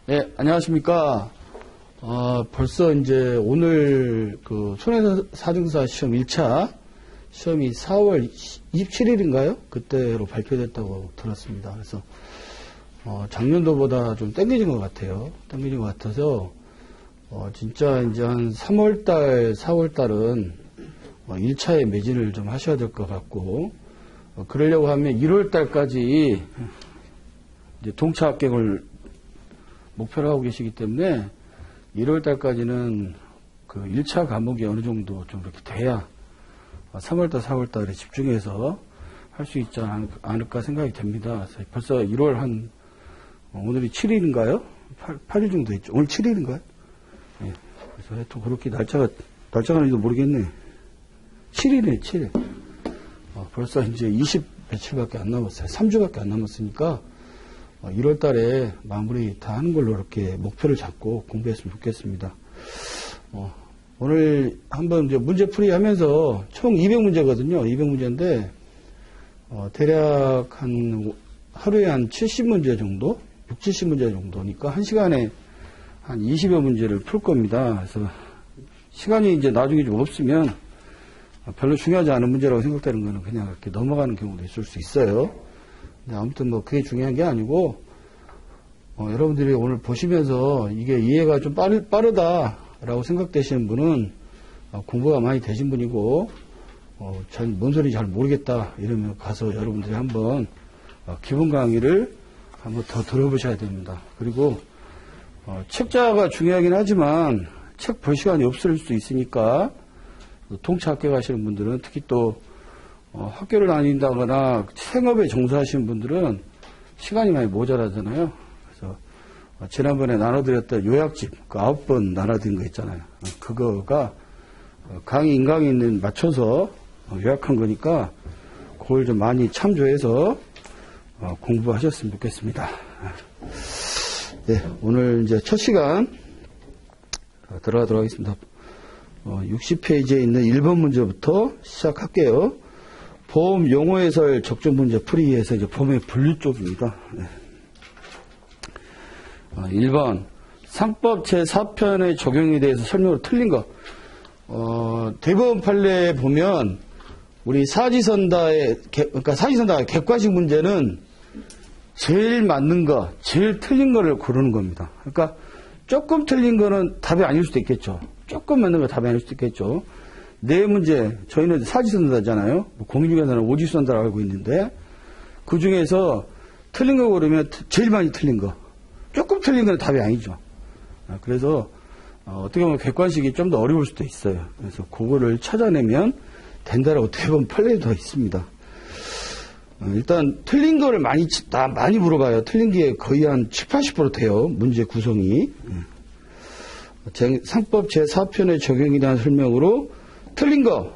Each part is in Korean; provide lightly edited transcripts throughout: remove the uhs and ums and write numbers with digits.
네, 안녕하십니까. 벌써 이제 오늘 그 손해사증사 시험 1차 시험이 4월 27일인가요? 그때로 발표됐다고 들었습니다. 그래서, 작년도보다 좀 땡겨진 것 같아요. 땡겨진 것 같아서, 진짜 이제 한 3월달, 4월달은 1차에 매진을 좀 하셔야 될 것 같고, 그러려고 하면 1월달까지 이제 동차 합격을 목표로 하고 계시기 때문에 1월달까지는 그 1차 과목이 어느 정도 좀 이렇게 돼야 3월달, 4월달에 집중해서 할 수 있지 않을까 생각이 됩니다. 벌써 1월 오늘이 7일인가요? 8일 정도 있죠. 오늘 7일인가요? 네. 그래서 하여튼 그렇게 날짜가 모르겠네. 7일이네, 7일. 벌써 이제 20 며칠밖에 안 남았어요. 3주밖에 안 남았으니까 1월 달에 마무리 다 하는 걸로 이렇게 목표를 잡고 공부했으면 좋겠습니다. 오늘 한번 이제 문제풀이 하면서 총 200문제거든요. 200문제인데, 대략 하루에 한 70문제 정도? 70문제 정도니까 1시간에 한 20여 문제를 풀 겁니다. 그래서 시간이 이제 나중에 좀 없으면 별로 중요하지 않은 문제라고 생각되는 거는 그냥 이렇게 넘어가는 경우도 있을 수 있어요. 아무튼 그게 중요한 게 아니고, 여러분들이 오늘 보시면서 이게 이해가 좀 빠르다라고 생각되시는 분은 공부가 많이 되신 분이고, 뭔 소리 잘 모르겠다 이러면 가서 여러분들이 한번 기본 강의를 한번 더 들어보셔야 됩니다. 그리고 책자가 중요하긴 하지만 책 볼 시간이 없을 수 있으니까 동차 합격하시는 분들은 특히 또 학교를 다닌다거나 생업에 종사하시는 분들은 시간이 많이 모자라잖아요. 그래서 지난번에 나눠드렸던 요약집, 그 9번 나눠드린 거 있잖아요. 그거가 강의 인강에 맞춰서 요약한 거니까 그걸 좀 많이 참조해서 공부하셨으면 좋겠습니다. 네, 오늘 이제 첫 시간 들어가도록 하겠습니다. 60페이지에 있는 1번 문제부터 시작할게요. 보험 용어 해설 적중 문제 풀이해서 이제 보험의 분류 쪽입니다. 네. 1번 상법 제4편의 적용에 대해서 설명으로 틀린 거. 대법원 판례에 보면 우리 그러니까 사지선다의 객관식 문제는 제일 맞는 거, 제일 틀린 거를 고르는 겁니다. 그러니까 조금 틀린 거는 답이 아닐 수도 있겠죠. 조금 맞는 거 답이 아닐 수도 있겠죠. 네 문제, 저희는 사지선다잖아요. 공인중개사는 오지선다라고 알고 있는데, 그 중에서 틀린 거 고르면 제일 많이 틀린 거. 조금 틀린 건 답이 아니죠. 그래서, 어떻게 보면 객관식이 좀 더 어려울 수도 있어요. 그래서 그거를 찾아내면 된다라고 대법원 판례도 있습니다. 일단, 틀린 거를 많이 물어봐요. 틀린 게 거의 한 70, 80% 돼요. 문제 구성이. 상법 제4편의 적용에 대한 설명으로 틀린 거,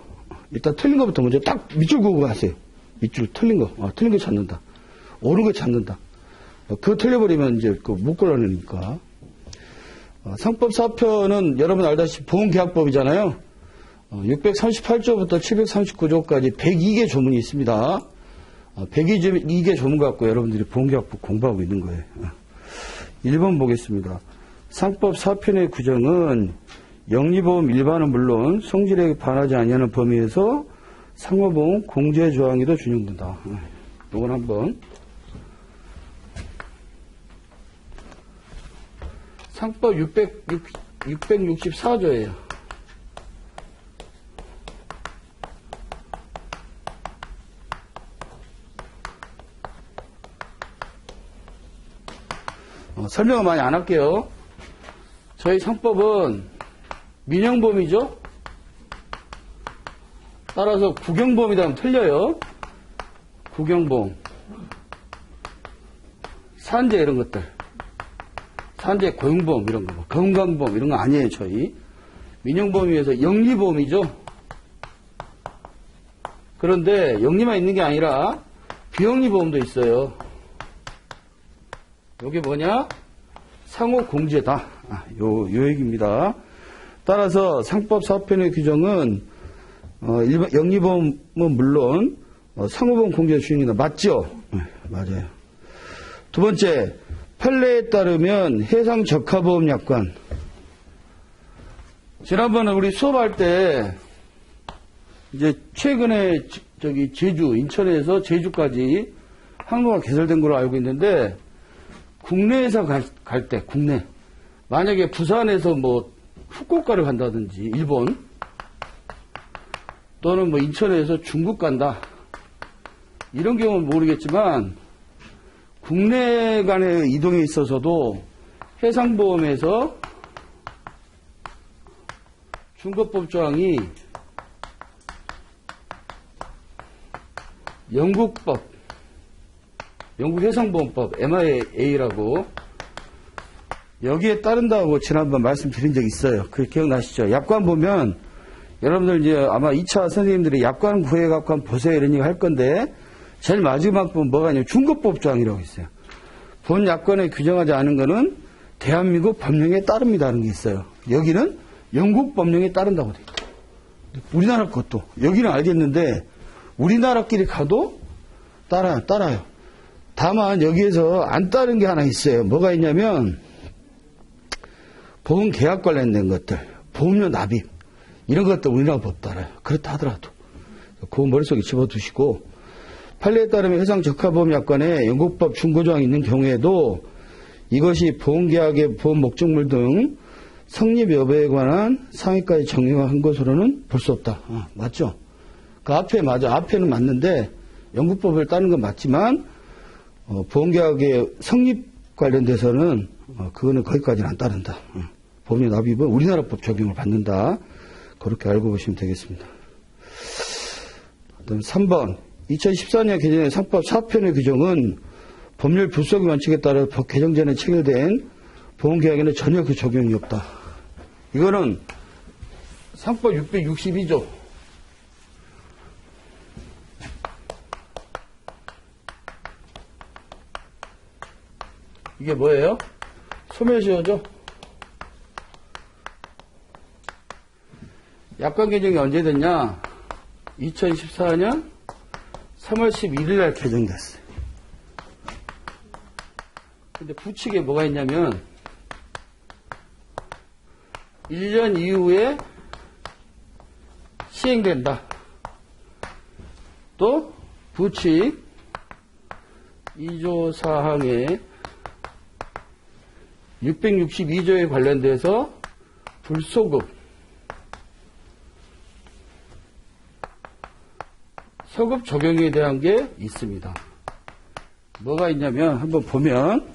일단 틀린 거부터 먼저 딱 밑줄 그고 하세요. 밑줄 틀린 거, 틀린 거 찾는다. 옳은 거 찾는다. 그거 틀려버리면 이제 못 골라내니까. 상법 4편은 여러분 알다시피 보험계약법이잖아요. 638조부터 739조까지 102개 조문이 있습니다. 102개 조문 갖고 여러분들이 보험계약법 공부하고 있는 거예요. 1번 보겠습니다. 상법 4편의 규정은 영리보험 일반은 물론 성질에 반하지 아니하는 범위에서 상호보험 공제조항에도 준용된다. 이건 한번 상법 664조예요. 설명을 많이 안 할게요. 저희 상법은 민형보험이죠. 따라서 국영보험이라면 틀려요. 국영보험, 산재 이런 것들, 산재 고용보험 이런 거, 건강보험 이런 거 아니에요. 저희 민형보험에서 영리보험이죠. 그런데 영리만 있는 게 아니라 비영리보험도 있어요. 이게 뭐냐? 상호공제다. 요 얘기입니다. 따라서 상법 4편의 규정은 영리보험은 물론 상호보험 공제 주인이다. 맞죠? 네, 맞아요. 두 번째, 판례에 따르면 해상 적하보험 약관. 지난번에 우리 수업할 때 이제 최근에 저기 제주, 인천에서 제주까지 항로가 개설된 걸로 알고 있는데 국내에서 갈 때, 국내. 만약에 부산에서 뭐 후쿠오카를 간다든지 일본 또는 뭐 인천에서 중국 간다. 이런 경우는 모르겠지만 국내 간의 이동에 있어서도 해상보험에서 중거법 조항이 영국법, 영국해상보험법 MIA라고 여기에 따른다고 지난번 말씀드린 적이 있어요. 그 기억나시죠? 약관 보면 여러분들 이제 아마 2차 선생님들이 약관 구해갖고 한번 보세요 이런 얘기 할 건데 제일 마지막 보면 뭐가 있냐면 중거법 조항이라고 있어요. 본 약관에 규정하지 않은 거는 대한민국 법령에 따릅니다 하는 게 있어요. 여기는 영국 법령에 따른다고 돼 있다. 우리나라 것도 여기는 알겠는데 우리나라끼리 가도 따라요. 다만 여기에서 안 따른 게 하나 있어요. 뭐가 있냐면 보험 계약 관련된 것들, 보험료 납입 이런 것들 우리나라 법 따라요. 그렇다 하더라도 그거 머릿속에 집어두시고 판례에 따르면 해상 적하보험 약관에 영국법 중고조항이 있는 경우에도 이것이 보험계약의 보험 목적물 등 성립 여부에 관한 상위까지 정형한 것으로는 볼 수 없다. 맞죠? 그 앞에 맞아. 앞에는 맞는데 영국법을 따는 건 맞지만 보험계약의 성립 관련돼서는 그거는 거기까지는 안 따른다. 보험료 납입은 우리나라 법 적용을 받는다. 그렇게 알고 보시면 되겠습니다. 그다음 3번 2014년 개정의 상법 4편의 규정은 법률 불속의 원칙에 따라 법 개정 전에 체결된 보험계약에는 전혀 그 적용이 없다. 이거는 상법 662조 이게 뭐예요? 소멸시효죠. 약관 개정이 언제 됐냐? 2014년 3월 11일 날 개정됐어요. 근데 부칙에 뭐가 있냐면 1년 이후에 시행된다. 또 부칙 2조 사항에 662조에 관련돼서 불소급 소급 적용에 대한 게 있습니다. 뭐가 있냐면 한번 보면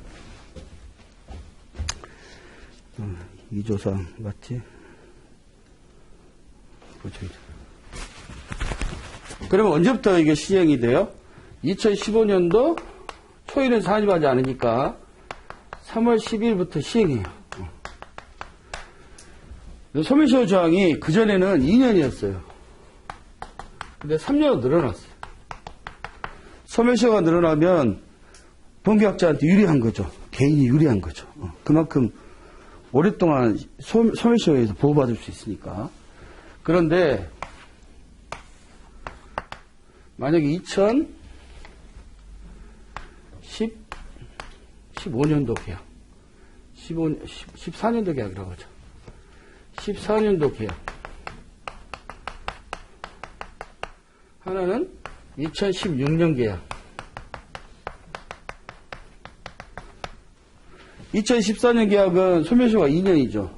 2조사항 맞지? 그러면 언제부터 이게 시행이 돼요? 2015년도 초일은 산입하지 않으니까 3월 10일부터 시행해요. 소멸시효 조항이 그전에는 2년이었어요. 근데 3년으로 늘어났어요. 소멸시효가 늘어나면 보험계약자한테 유리한 거죠. 개인이 유리한 거죠. 그만큼 오랫동안 소멸시효에서 보호받을 수 있으니까. 그런데 만약에 2015년도 계약, 14년도 계약이라고 하죠. 14년도 계약. 하나는 2016년 계약. 2014년 계약은 소멸시효가 2년이죠.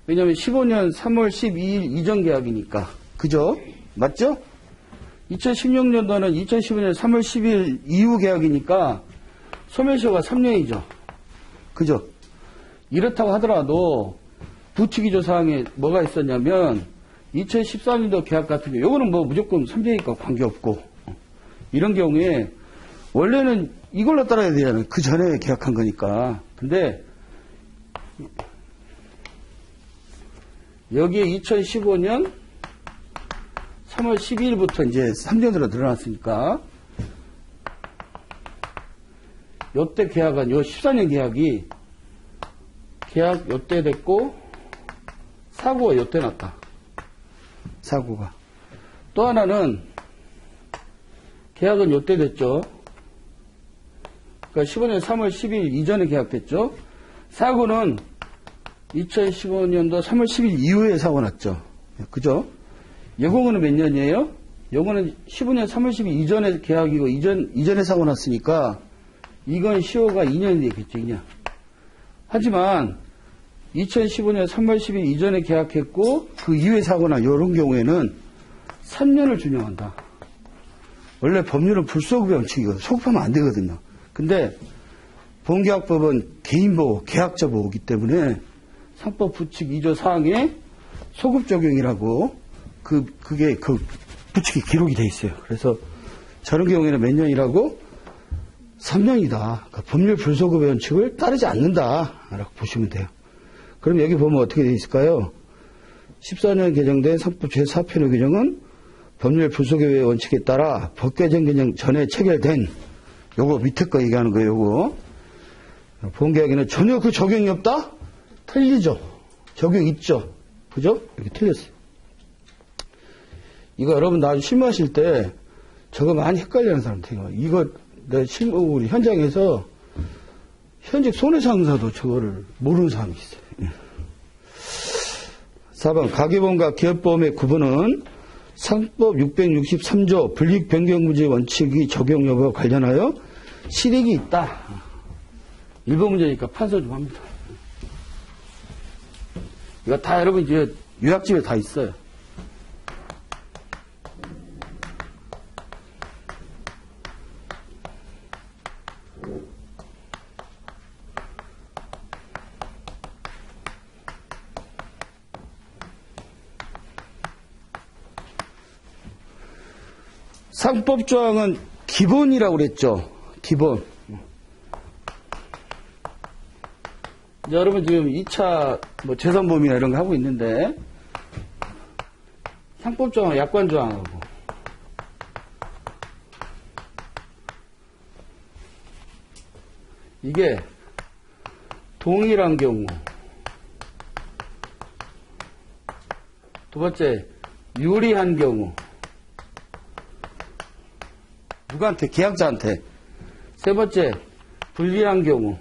왜냐하면 15년 3월 12일 이전 계약이니까. 그죠? 맞죠? 2016년도는 2015년 3월 10일 이후 계약이니까 소멸시효가 3년이죠. 그죠? 이렇다고 하더라도 부칙이조 사항에 뭐가 있었냐면 2014년도 계약 같은 경우 요거는 뭐 무조건 3년이니까 관계없고 이런 경우에 원래는 이걸로 따라야 되잖아요. 그 전에 계약한 거니까. 근데 여기에 2015년 3월 12일부터 이제 3년으로 늘어났으니까 요때 계약한 요 14년 계약이 계약 요때 됐고 사고가 요때 났다. 사고가. 또 하나는 계약은 요때 됐죠. 그러니까 15년 3월 10일 이전에 계약됐죠. 사고는 2015년도 3월 10일 이후에 사고 났죠. 그죠? 예고는 몇 년이에요? 요거는 15년 3월 10일 이전에 계약이고, 이전에 사고 났으니까, 이건 시효가 2년이 되겠죠, 2년. 하지만, 2015년 3월 10일 이전에 계약했고, 그 이후에 사고나, 이런 경우에는 3년을 준용한다. 원래 법률은 불소급의 원칙이거든요. 소급하면 안 되거든요. 근데, 보험계약법은 개인보호, 계약자 보호이기 때문에, 상법 부칙 2조 4항에 소급 적용이라고, 그게 부칙이 기록이 돼 있어요. 그래서 저런 경우에는 몇 년이라고? 3년이다. 그러니까 법률 불소급의 원칙을 따르지 않는다라고 보시면 돼요. 그럼 여기 보면 어떻게 돼 있을까요? 14년 개정된 상법 제4편의 규정은 법률 불소급의 원칙에 따라 법 개정 개정 전에 체결된 요거 밑에 거 얘기하는 거예요. 요거 보험계약에는 전혀 그 적용이 없다? 틀리죠. 적용 있죠. 그죠? 이렇게 틀렸어요. 이거 여러분 나중에 실무하실 때 저거 많이 헷갈리는 사람 돼요. 이거 내 실무 우리 현장에서 현직 손해상사도 저거를 모르는 사람이 있어요. 4번 가계보험과 기업보험의 구분은 상법 663조 불이익변경구제 원칙이 적용 여부와 관련하여 실익이 있다. 1번 문제니까 판서 좀 합니다. 이거 다 여러분 이제 요약집에 다 있어요. 상법 조항은 기본이라고 그랬죠. 기본. 여러분 지금 2차 뭐 재산보험이나 이런 거 하고 있는데 상법 조항은 약관 조항하고 이게 동일한 경우 두 번째 유리한 경우 누구한테? 계약자한테. 세 번째, 불리한 경우.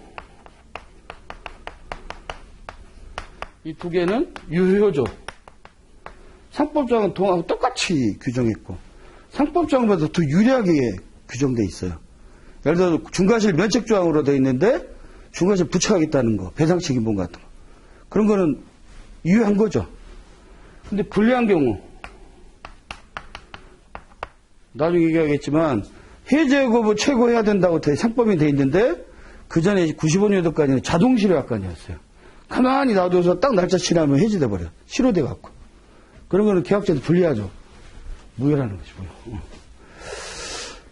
이 두 개는 유효죠. 상법조항은 동하고 똑같이 규정했고, 상법조항보다 더 유리하게 규정돼 있어요. 예를 들어서 중과실 면책조항으로 되어 있는데, 중과실 부착하겠다는 거, 배상책임보험 같은 거. 그런 거는 유효한 거죠. 근데 불리한 경우, 나중에 얘기하겠지만, 해제거부 최고해야 된다고 상법이 돼 있는데 그 전에 95년도까지는 자동 실효약관이었어요. 가만히 놔둬서 딱 날짜 지나면 해제돼 버려. 실효돼 갖고. 그런 거는 계약자도 불리하죠. 무효라는 거죠.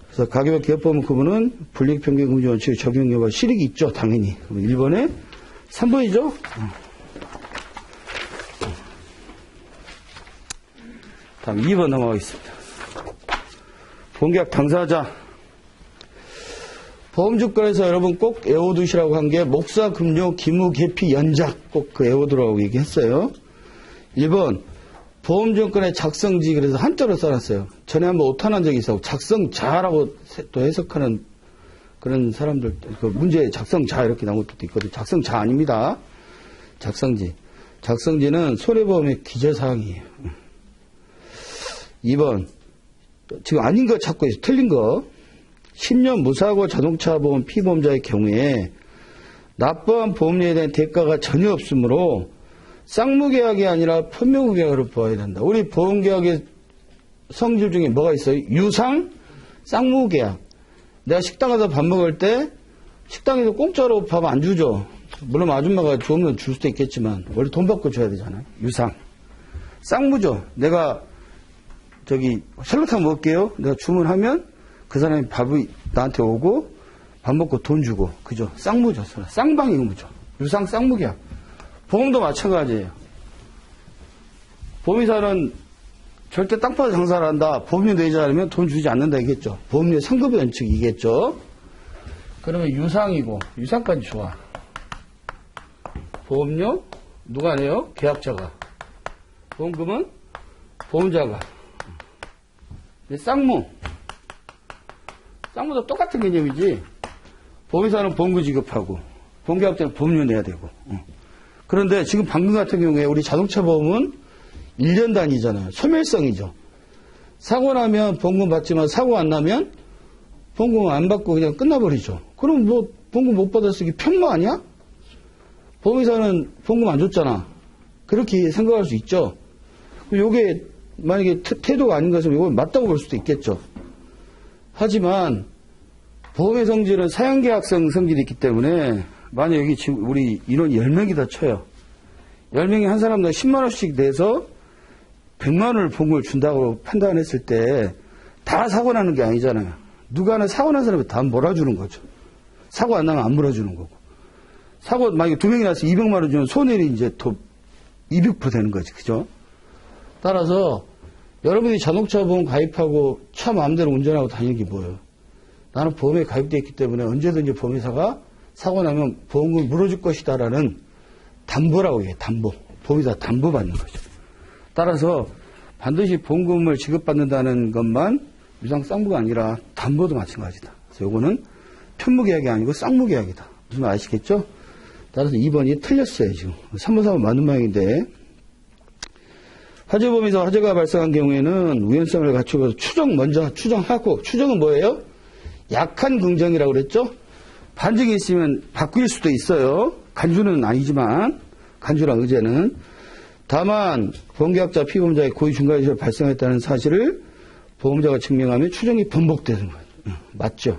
그래서 가계와 기업보험 구분은 불이익변경금지 원칙의 적용 여부와 실익이 있죠. 당연히. 1번에 3번이죠. 다음 2번 넘어가겠습니다. 보험계약 당사자. 보험주권에서 여러분 꼭 외워두시라고 한 게 목사, 금료, 기무, 계피, 연작 꼭 그 외워두라고 얘기했어요. 1번 보험증권의 작성지 그래서 한자로 써놨어요. 전에 한번 오탄한 적이 있어. 작성자라고 또 해석하는 그런 사람들 그 문제 작성자 이렇게 나온 것도 있거든요. 작성자 아닙니다. 작성지. 작성지는 손해보험의 기재사항이에요. 2번 지금 아닌 거 찾고 있어요. 틀린 거. 10년 무사고 자동차 보험 피보험자의 경우에 납부한 보험료에 대한 대가가 전혀 없으므로 쌍무계약이 아니라 편명계약으로 보아야 된다. 우리 보험계약의 성질 중에 뭐가 있어요? 유상, 쌍무계약. 내가 식당 가서 밥 먹을 때 식당에서 공짜로 밥 안 주죠. 물론 아줌마가 좋으면 줄 수도 있겠지만 원래 돈 받고 줘야 되잖아요. 유상. 쌍무죠. 내가 저기 설렁탕 먹을게요. 내가 주문하면 그 사람이 밥이 나한테 오고 밥 먹고 돈 주고 그죠? 쌍무죠. 쌍방이무죠. 유상 쌍무계약. 보험도 마찬가지예요. 보험회사는 절대 땅 파서 장사를 한다. 보험료 내지 않으면 돈 주지 않는다 이겠죠. 보험료 상급의 원칙이겠죠. 그러면 유상이고 유상까지 좋아. 보험료 누가 내요? 계약자가. 보험금은 보험자가. 쌍무. 쌍무도 똑같은 개념이지. 보험회사는 보험금 지급하고 보험계약자는 보험료 내야 되고. 그런데 지금 방금 같은 경우에 우리 자동차 보험은 1년 단위잖아요. 소멸성이죠. 사고 나면 보험금 받지만 사고 안 나면 보험금 안 받고 그냥 끝나버리죠. 그럼 뭐 보험금 못 받았으니 편모 아니야? 보험회사는 보험금 안 줬잖아. 그렇게 생각할 수 있죠. 요게 만약에 태도가 아닌 것은 이건 맞다고 볼 수도 있겠죠. 하지만 보험의 성질은 사용계약성 성질이 있기 때문에 만약 여기 지금 우리 인원 10명이다 쳐요. 10명이 한 사람당 10만 원씩 내서 100만 원을 보험을 준다고 판단했을 때 다 사고 나는 게 아니잖아요. 누가 하나 사고 난 사람이 다 몰아주는 거죠. 사고 안 나면 안 몰아주는 거고. 사고 만약에 2명이 나서 200만 원 주면 손해율이 이제 더 200% 되는 거지. 그죠? 따라서 여러분이 자동차 보험 가입하고 차 마음대로 운전하고 다니는 게 뭐예요? 나는 보험에 가입되어 있기 때문에 언제든지 보험회사가 사고 나면 보험금을 물어줄 것이다라는 담보라고 해요. 담보. 보험회사 담보받는 거죠. 따라서 반드시 보험금을 지급받는다는 것만 유상 쌍무가 아니라 담보도 마찬가지다. 그래서 요거는 편무계약이 아니고 쌍무계약이다. 무슨 말 아시겠죠? 따라서 2번이 틀렸어요. 지금 3번, 4번 맞는 모양인데 화재보험에서 화재가 발생한 경우에는 우연성을 갖추고 먼저 추정하고 추정은 뭐예요? 약한 긍정이라고 그랬죠? 반증이 있으면 바뀔 수도 있어요. 간주는 아니지만 간주랑 의제는 다만 보험계약자 피보험자의 고의 중과에서 발생했다는 사실을 보험자가 증명하면 추정이 번복되는 거예요. 맞죠?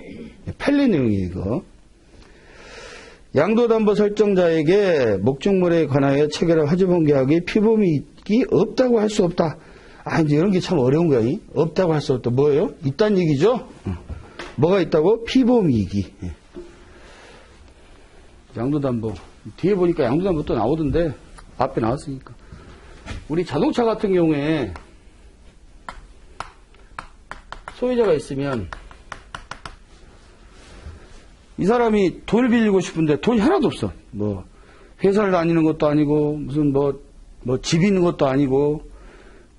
판례 내용이에요. 이거. 양도담보 설정자에게 목적물에 관하여 체결한 화재보험계약의 피보험이익이 없다고 할 수 없다. 이제 이런 게 참 어려운 거예요. 없다고 할 수 없다. 뭐예요? 있다는 얘기죠? 뭐가 있다고? 피보험이익이. 양도담보. 뒤에 보니까 양도담보 또 나오던데 앞에 나왔으니까. 우리 자동차 같은 경우에 소유자가 있으면 이 사람이 돈을 빌리고 싶은데 돈이 하나도 없어. 뭐 회사를 다니는 것도 아니고 무슨 뭐 집 있는 것도 아니고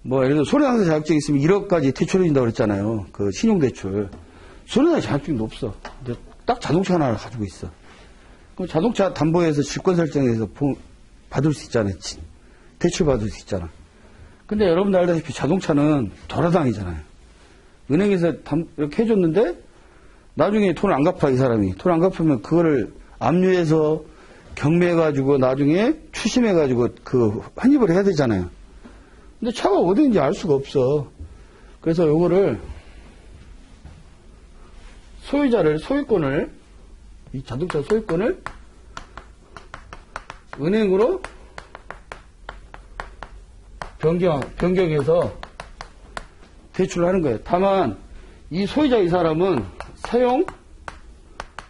뭐 예를 들어 손해상사 자격증이 있으면 1억까지 대출해 준다고 그랬잖아요. 그 신용대출. 손해상사 자격증도 없어. 근데 딱 자동차 하나를 가지고 있어. 그럼 자동차 담보에서 질권 설정해서 받을 수 있잖아요. 대출 받을 수 있잖아. 근데 여러분들 알다시피 자동차는 돌아다니잖아요. 은행에서 이렇게 해줬는데 나중에 돈을 안 갚아 이 사람이. 돈 안 갚으면 그거를 압류해서 경매해가지고 나중에 추심해가지고 그 환입을 해야 되잖아요. 근데 차가 어디인지 알 수가 없어. 그래서 요거를 소유권을 이 자동차 소유권을 은행으로 변경해서 대출을 하는 거예요. 다만 이 소유자 이 사람은 사용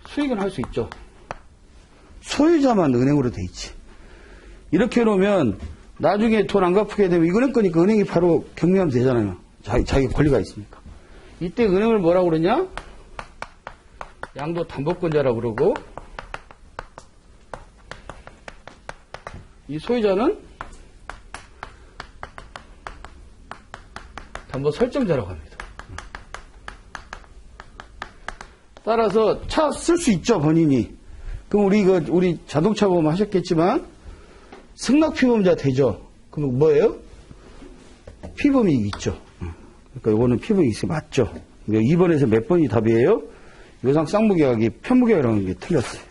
수익은 할 수 있죠. 소유자만 은행으로 돼 있지. 이렇게 해놓으면 나중에 돈 안 갚게 되면 이거 은행 거니까 은행이 바로 경매하면 되잖아요. 자기 권리가 있으니까. 이때 은행을 뭐라고 그러냐? 양도 담보권자라고 그러고 이 소유자는 담보 설정자라고 합니다. 따라서 차 쓸 수 있죠, 본인이. 그럼 우리 자동차 보험 하셨겠지만 승낙 피보험자 되죠. 그럼 뭐예요? 피보험이익 있죠. 그러니까 이거는 피보험이익이 맞죠. 2번에서 몇 번이 답이에요? 요상 쌍무계약이 편무계약이라는 게 틀렸어요.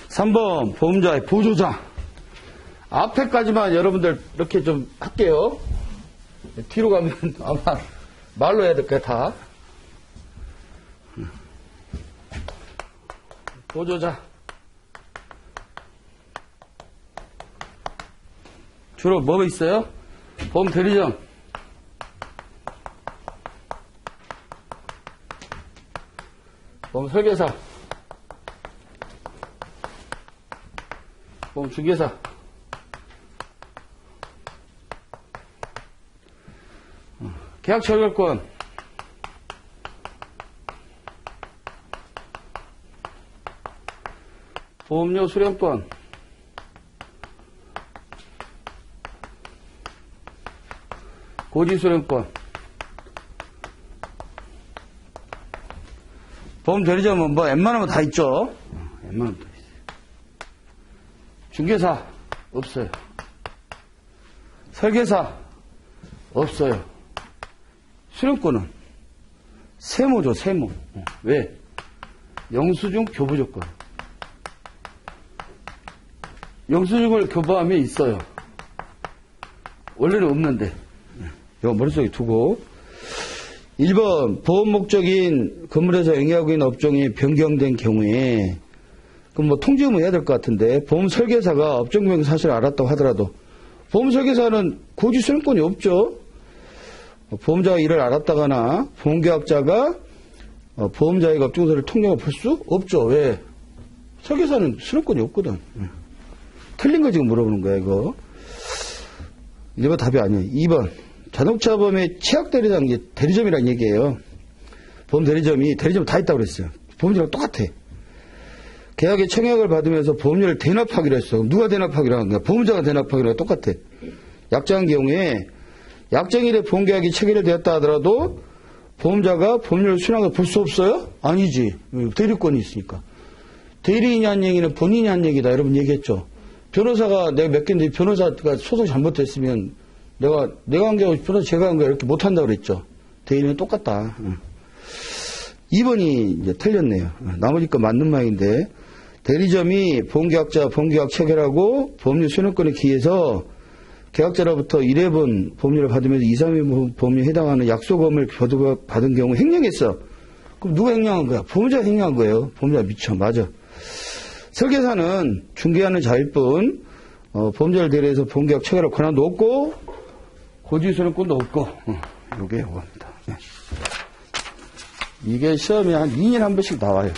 3번 보험자의 보조자. 앞에까지만 여러분들 이렇게 좀 할게요. 뒤로 가면 아마 말로 해야 될 거야 다. 보조자. 주로 뭐가 있어요? 보험 대리점. 보험 설계사. 보험 중개사. 계약 철결권. 보험료 수령권. 고지 수령권. 보험 대리점은 뭐 웬만하면 다 있죠. 웬만하면 다 있어요. 중개사 없어요. 설계사 없어요. 수령권은 세무죠, 세무. 왜? 영수증 교부 조건. 영수증을 교부하면 있어요. 원래는 없는데. 이거 머릿속에 두고. 1번, 보험 목적인 건물에서 영위하고 있는 업종이 변경된 경우에, 그럼 뭐 통지음을 해야 될 것 같은데, 보험 설계사가 업종 변경 사실을 알았다고 하더라도, 보험 설계사는 고지 수령권이 없죠. 보험자가 이를 알았다거나, 보험계약자가 보험자에게 업종사를 통장을 볼 수 없죠. 왜? 설계사는 수령권이 없거든. 틀린 거 지금 물어보는 거야, 이거. 1번 답이 아니에요. 2번. 자동차 보험의 취약대리점, 대리점이라는 얘기예요. 보험 대리점이 다 있다고 그랬어요. 보험료랑 똑같아. 계약의 청약을 받으면서 보험료를 대납하기로 했어. 누가 대납하기로 한 거야? 보험자가 대납하기로 해. 똑같아. 약정한 경우에 약정일에 보험계약이 체결되었다 하더라도 보험자가 보험료를 수령한 걸 볼 수 없어요? 아니지. 대리권이 있으니까. 대리인이 한 얘기는 본인이 한 얘기다. 여러분 얘기했죠. 변호사가 내가 몇 개인데 변호사가 소송 잘못했으면 내가 한 게 변호사 제가 한 거 이렇게 못한다고 그랬죠. 대리인은 똑같다. 2번이 이제 틀렸네요. 나머지 거 맞는 말인데 대리점이 보험계약자 보험계약 체결하고 보험료 수령권에 기해서 계약자로부터 1회분 보험료를 받으면서 2, 3회 보험료에 해당하는 약소금을 받은 경우 횡령했어. 그럼 누가 횡령한 거야? 보험자가 횡령한 거예요. 보험자가 미쳐. 맞아. 설계사는 중개하는 자일 뿐 보험자를 대리해서 보험계약 체결할 권한도 없고 고지수령권도 없고 이게 이겁니다. 네. 이게 시험에 한 2년에 한 번씩 나와요.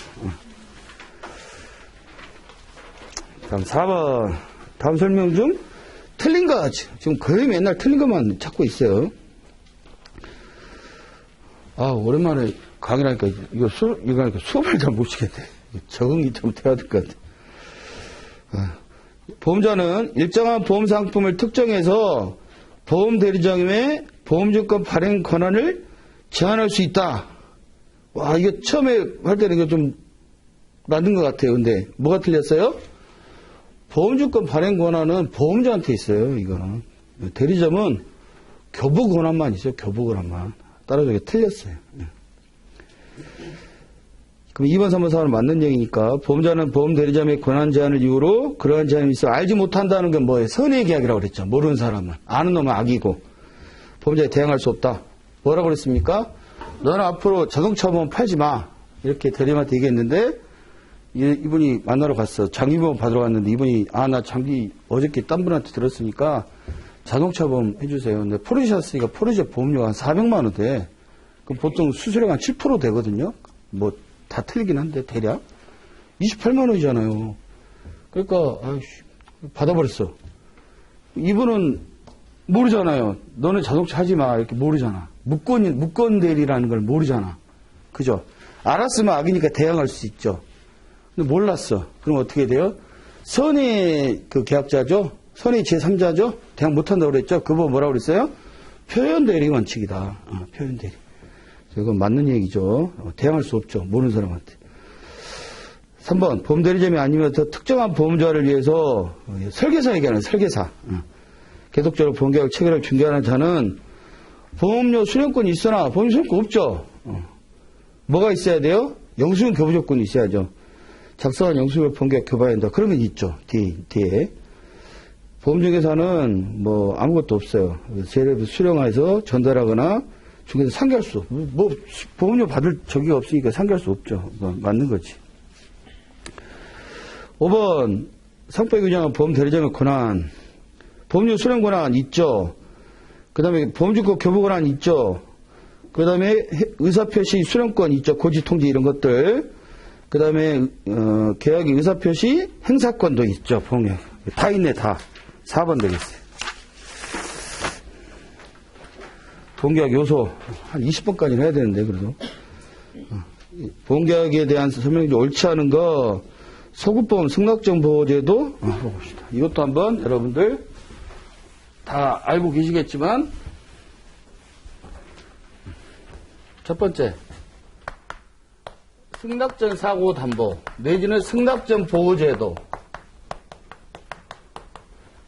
다음 4번 다음 설명 중 틀린 거 지금 거의 맨날 틀린 것만 찾고 있어요. 아 오랜만에 강의라니까 이거 하니까 수업을 잘 못 시겠네. 적응이 좀 돼야 될 것 같아. 보험자는 일정한 보험 상품을 특정해서 보험 대리점에 보험증권 발행 권한을 제한할 수 있다. 와, 이거 처음에 할 때는 이거 좀 맞는 것 같아요. 근데 뭐가 틀렸어요? 보험증권 발행 권한은 보험자한테 있어요. 이거는 대리점은 교부 권한만 있어요. 교부 권한만. 따라서 이게 틀렸어요. 그럼 2번, 3번, 4번은 맞는 얘기니까 보험자는 보험 대리점의 권한 제한을 이유로 그러한 제한이 있어 알지 못한다는 건 뭐예요? 선의 계약이라고 그랬죠. 모르는 사람은. 아는 놈은 악이고 보험자에 대항할 수 없다. 뭐라고 그랬습니까? 너는 앞으로 자동차 보험 팔지 마. 이렇게 대리점한테 얘기했는데 이분이 만나러 갔어. 장기보험 받으러 갔는데 이분이 나 장기 어저께 딴 분한테 들었으니까 자동차 보험 해주세요. 근데 포르쉐 샀으니까 포르쉐 보험료가 한 400만 원 돼. 그럼 보통 수수료가 한 7% 되거든요. 뭐 다 틀리긴 한데 대략 28만 원이잖아요. 그러니까 받아버렸어. 이분은 모르잖아요. 너는 자동차 하지 마 이렇게 모르잖아. 무권 대리라는 걸 모르잖아. 그죠? 알았으면 악이니까 대항할 수 있죠. 근데 몰랐어. 그럼 어떻게 돼요? 선의 그 계약자죠. 선의 제3자죠. 대항 못한다고 그랬죠. 그거 뭐라고 그랬어요? 표현 대리 원칙이다. 표현 대리. 이건 맞는 얘기죠. 대항할 수 없죠. 모르는 사람한테. 3번 보험 대리점이 아니면 더 특정한 보험자를 위해서 설계사 얘기하는 설계사. 계속적으로 보험계약 체결을 중개하는 자는 보험료 수령권이 있으나 보험 수령권 없죠. 뭐가 있어야 돼요? 영수증 교부 조건이 있어야죠. 작성한 영수증을 보험계약 교부해야 한다. 그러면 있죠. 뒤에. 보험중개사는 뭐 아무것도 없어요. 세례부 수령해서 전달하거나 중개사 상기할 수, 보험료 받을 적이 없으니까 상기할 수 없죠. 맞는 거지. 5번, 상법에 규정한 보험 대리점의 권한. 보험료 수령 권한 있죠. 그 다음에 보험증권 교부 권한 있죠. 그 다음에 의사표시 수령권 있죠. 고지 통지 이런 것들. 그 다음에, 계약의 의사표시 행사권도 있죠. 보험료. 다 있네, 다. 4번 되겠어요. 보험계약 요소 한 20번까지는 해야 되는데 그래도 보험계약에 대한 설명이 옳지 않은 거 소급보험 승낙정보제도 봅시다. 이것도 한번 여러분들 다 알고 계시겠지만 첫 번째 승낙전 사고 담보 내지는 승낙전 보호제도.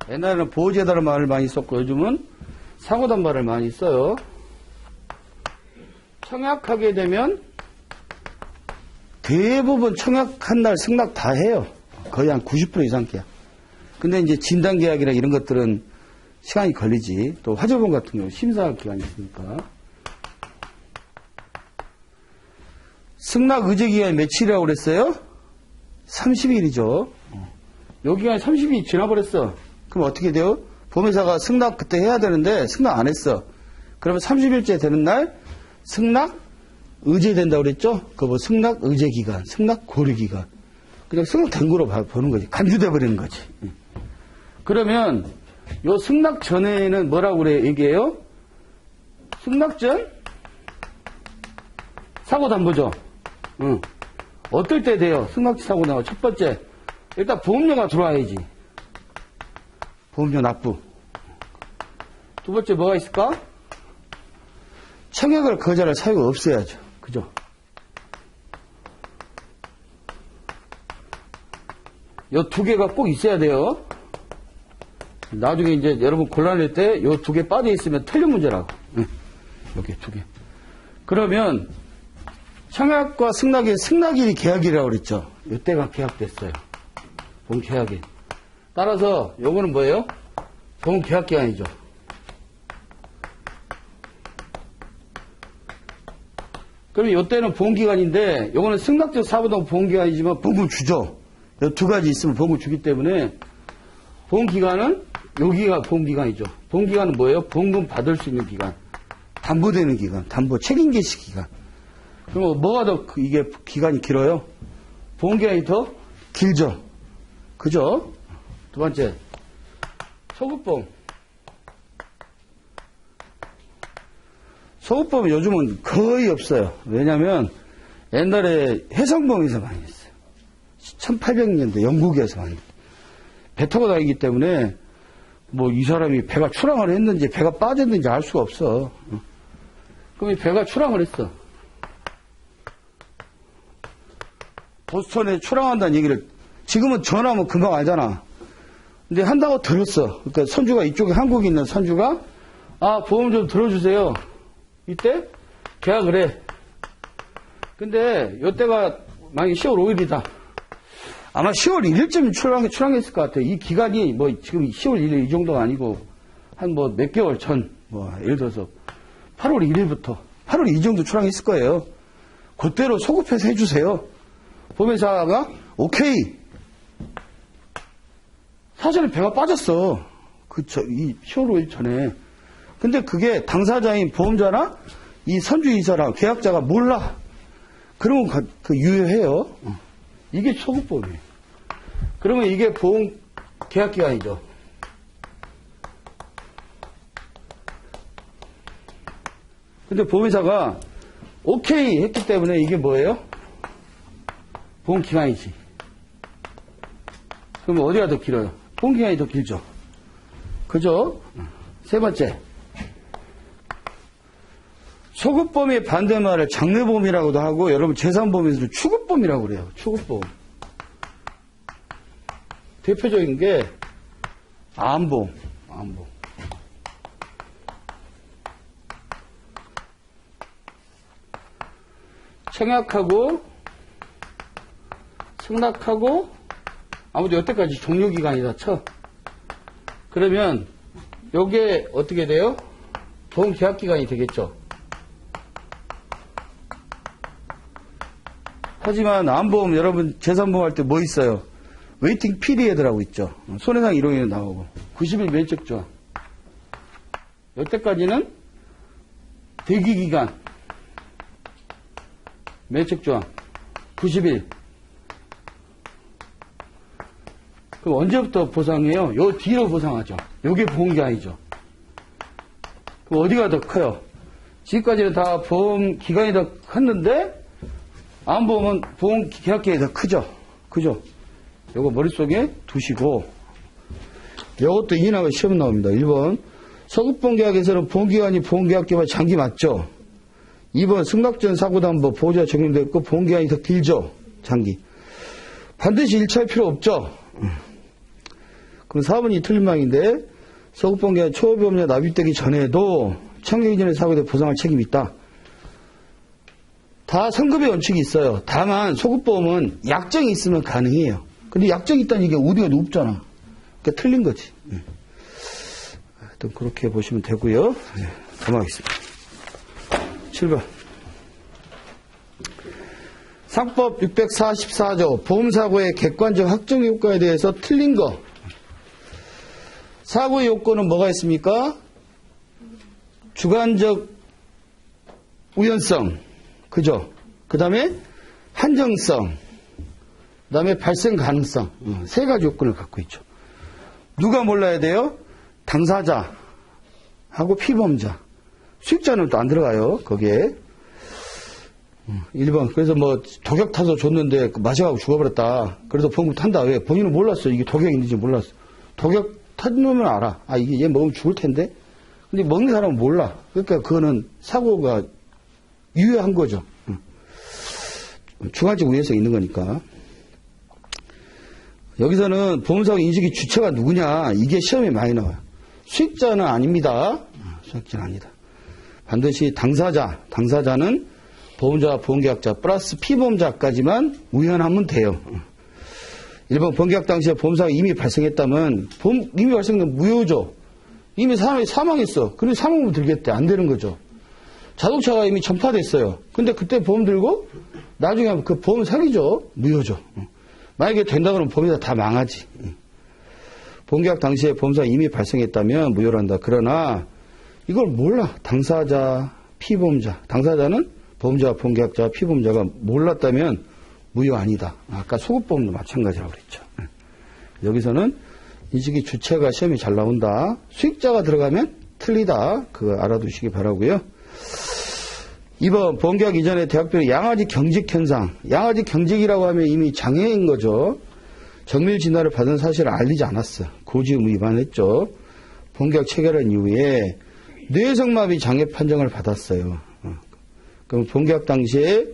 옛날에는 보호제도라는 말을 많이 썼고 요즘은 사고 담보를 많이 써요. 청약하게 되면 대부분 청약한 날 승낙 다 해요. 거의 한 90% 이상 계약. 근데 이제 진단 계약이나 이런 것들은 시간이 걸리지. 또 화재보험 같은 경우 심사 기간이 있으니까. 승낙 의제 기간이 며칠이라고 그랬어요? 30일이죠. 요 기간이 30일이 지나버렸어. 그럼 어떻게 돼요? 보험회사가 승낙 그때 해야 되는데 승낙 안 했어. 그러면 30일째 되는 날 승낙 의제 된다고 그랬죠? 그 뭐 승낙 의제 기간, 승낙 고려 기간. 그냥 승낙 된 거로 보는 거지. 간주돼 버리는 거지. 그러면 요 승낙 전에는 뭐라고 그래 얘기해요? 승낙 전 사고 담보죠. 응. 어떨 때 돼요? 승낙 사고 나와. 첫 번째, 일단 보험료가 들어와야지. 보험료 납부. 두 번째 뭐가 있을까? 청약을 거절할 사유가 없어야죠. 그죠? 요 두 개가 꼭 있어야 돼요. 나중에 이제 여러분 곤란할 때 요 두 개 빠져 있으면 틀린 문제라고. 응. 요게 두 개. 그러면 청약과 승낙이 승낙일이 계약이라고 그랬죠. 요때가 계약됐어요. 보험 계약일. 따라서 요거는 뭐예요? 보험 계약 기간이죠. 그럼 요때는 보험 기간인데 요거는 승낙적 사부담 보험 기간이지만 보험금 주죠. 요 두 가지 있으면 보험금 주기 때문에 보험 기간은 여기가 보험 기간이죠. 보험 기간은 뭐예요? 보험금 받을 수 있는 기간. 담보되는 기간. 담보 책임 개시 기간. 그럼 뭐가 더 이게 기간이 길어요? 보험 기간이 더 길죠. 그죠? 두 번째, 소급보험. 소급보험은 요즘은 거의 없어요. 왜냐면 옛날에 해상보험에서 많이 했어요. 1800년대 영국에서 많이 했어요. 배 타고 다니기 때문에 뭐 이 사람이 배가 출항을 했는지 배가 빠졌는지 알 수가 없어. 그럼 이 배가 출항을 했어. 보스턴에 출항한다는 얘기를 지금은 전화하면 금방 알잖아. 근데 한다고 들었어. 그러니까 선주가 이쪽에 한국에 있는 선주가 보험 좀 들어주세요. 이때 계약을 해. 근데 요때가 만약에 10월 5일이다. 아마 10월 1일쯤 출항했을 것 같아요. 이 기간이 뭐 지금 10월 1일 이 정도가 아니고 한 뭐 몇 개월 전, 뭐 예를 들어서 8월 1일부터 8월 2일 정도 출항했을 거예요. 그때로 소급해서 해주세요. 보험회사가 오케이. 사실은 배가 빠졌어. 이 10월 5일 전에. 근데 그게 당사자인 보험자나 이 선주이사랑 계약자가 몰라. 그러면 유효해요. 이게 소급보험이에요. 그러면 이게 보험 계약기간이죠. 근데 보험회사가 오케이 했기 때문에 이게 뭐예요? 보험기간이지. 그럼 어디가 더 길어요? 보험기간이 더 길죠. 그죠? 세 번째. 소급보험의 반대말을 장래보험이라고도 하고 여러분 재산보험에서도 추급보험이라고 그래요. 추급보험. 대표적인 게 암보험. 청약하고 승낙하고 아무튼 여태까지 종료기간이다 쳐. 그러면 요게 어떻게 돼요? 보험 계약기간이 되겠죠. 하지만 암보험 여러분 재산보험 할 때 뭐 있어요? 웨이팅 피리에드라고 있죠. 손해상 1호에는 나오고 90일 면책조항. 여태까지는 대기기간 면책조항 90일. 그럼 언제부터 보상해요? 요 뒤로 보상하죠. 요게 보험기간이죠. 그럼 어디가 더 커요? 지금까지는 다 보험 기간이 더 컸는데 암보험은 보험 계약기간이 더 크죠. 그죠? 요거 머릿속에 두시고 요것도 이나가 시험 나옵니다. 1번 소급보험 계약에서는 보험기간이 보험계약기간 장기 맞죠? 2번 승낙전 사고담보 보호자 적용됐고 보험기간이 더 길죠. 장기. 반드시 일치할 필요 없죠. 그럼 4번이 틀린 말인데 소급보험기간 초보험료 납입되기 전에도 청약이 전에 사고에 대해 보상할 책임이 있다. 다 상급의 원칙이 있어요. 다만 소급보험은 약정이 있으면 가능해요. 근데 약정이 있다는 얘기가 어디가 없잖아. 그러니까 틀린 거지. 하여튼 그렇게 보시면 되고요. 넘어가겠습니다. 7번. 상법 644조 보험사고의 객관적 확정 효과에 대해서 틀린 거. 사고의 요건은 뭐가 있습니까? 주관적 우연성. 그죠? 그 다음에 한정성. 그 다음에 발생 가능성. 세 가지 요건을 갖고 있죠. 누가 몰라야 돼요? 당사자하고 피보험자. 수익자는 또 안 들어가요. 거기에. 1번. 그래서 뭐 독약 타서 줬는데 마셔가고 죽어버렸다. 그래서 보험금 탄다. 왜? 본인은 몰랐어. 이게 독약이 있는지 몰랐어. 독약 타놓으면 알아. 아, 이게 얘 먹으면 죽을 텐데. 근데 먹는 사람은 몰라. 그러니까 그거는 사고가 유효한 거죠. 주관적 우회성이 있는 거니까. 여기서는 보험사고 인식의 주체가 누구냐. 이게 시험에 많이 나와요. 수익자는 아닙니다. 수익자는 아니다. 반드시 당사자는 보험자와 보험계약자 플러스 피보험자까지만 우연하면 돼요. 1번 보험계약 당시에 보험사가 이미 발생했다면 이미 발생된 무효죠. 이미 사람이 사망했어. 그런데 사망보험 들겠대. 안 되는 거죠. 자동차가 이미 전파됐어요. 근데 그때 보험 들고 나중에 하면 그 보험 사기죠. 무효죠. 만약에 된다 그러면 보험회사 다 망하지. 보험계약 당시에 보험사가 이미 발생했다면 무효란다. 그러나 이걸 몰라. 당사자, 피보험자. 당사자는 보험자와 보험계약자와 피보험자가 몰랐다면 무효 아니다. 아까 소급보험도 마찬가지라고 그랬죠. 여기서는 인식의 주체가 시험이 잘 나온다. 수익자가 들어가면 틀리다. 그거 알아두시기 바라고요. 2번 보험계약 이전에 대학별의 양아지 경직 현상. 양아지 경직이라고 하면 이미 장애인 거죠. 정밀 진단을 받은 사실을 알리지 않았어. 고지의무 위반했죠. 보험계약 체결한 이후에 뇌성마비 장애 판정을 받았어요. 그럼 보험계약 당시에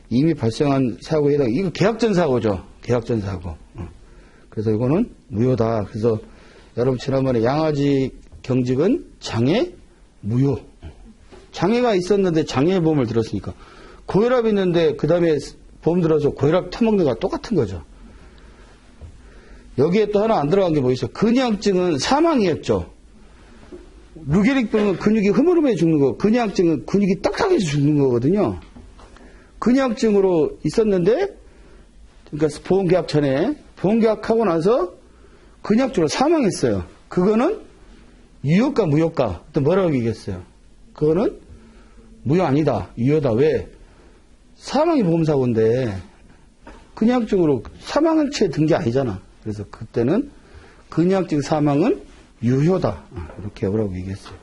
이미 발생한 사고에 해당. 이거 계약전 사고죠. 계약전 사고. 그래서 이거는 무효다. 그래서 여러분 지난번에 양아지 경직은 장애 무효. 장애가 있었는데 장애보험을 들었으니까 고혈압 있는데 그 다음에 보험 들어서 고혈압 타먹는 거와 똑같은 거죠. 여기에 또 하나 안 들어간 게 뭐 있어? 근양증은 사망이었죠. 루게릭병은 근육이 흐물흐물해 죽는 거. 근양증은 근육이 딱딱해서 죽는 거거든요. 근양증으로 있었는데 그러니까 보험계약 전에 보험계약하고 나서 근양증으로 사망했어요. 그거는 유효가 무효가 또 뭐라고 얘기했어요? 그거는 무효 아니다. 유효다. 왜? 사망이 보험사고인데 근양증으로 사망한 채 든 게 아니잖아. 그래서 그때는 근양증 사망은 유효다. 이렇게 뭐라고 얘기했어요.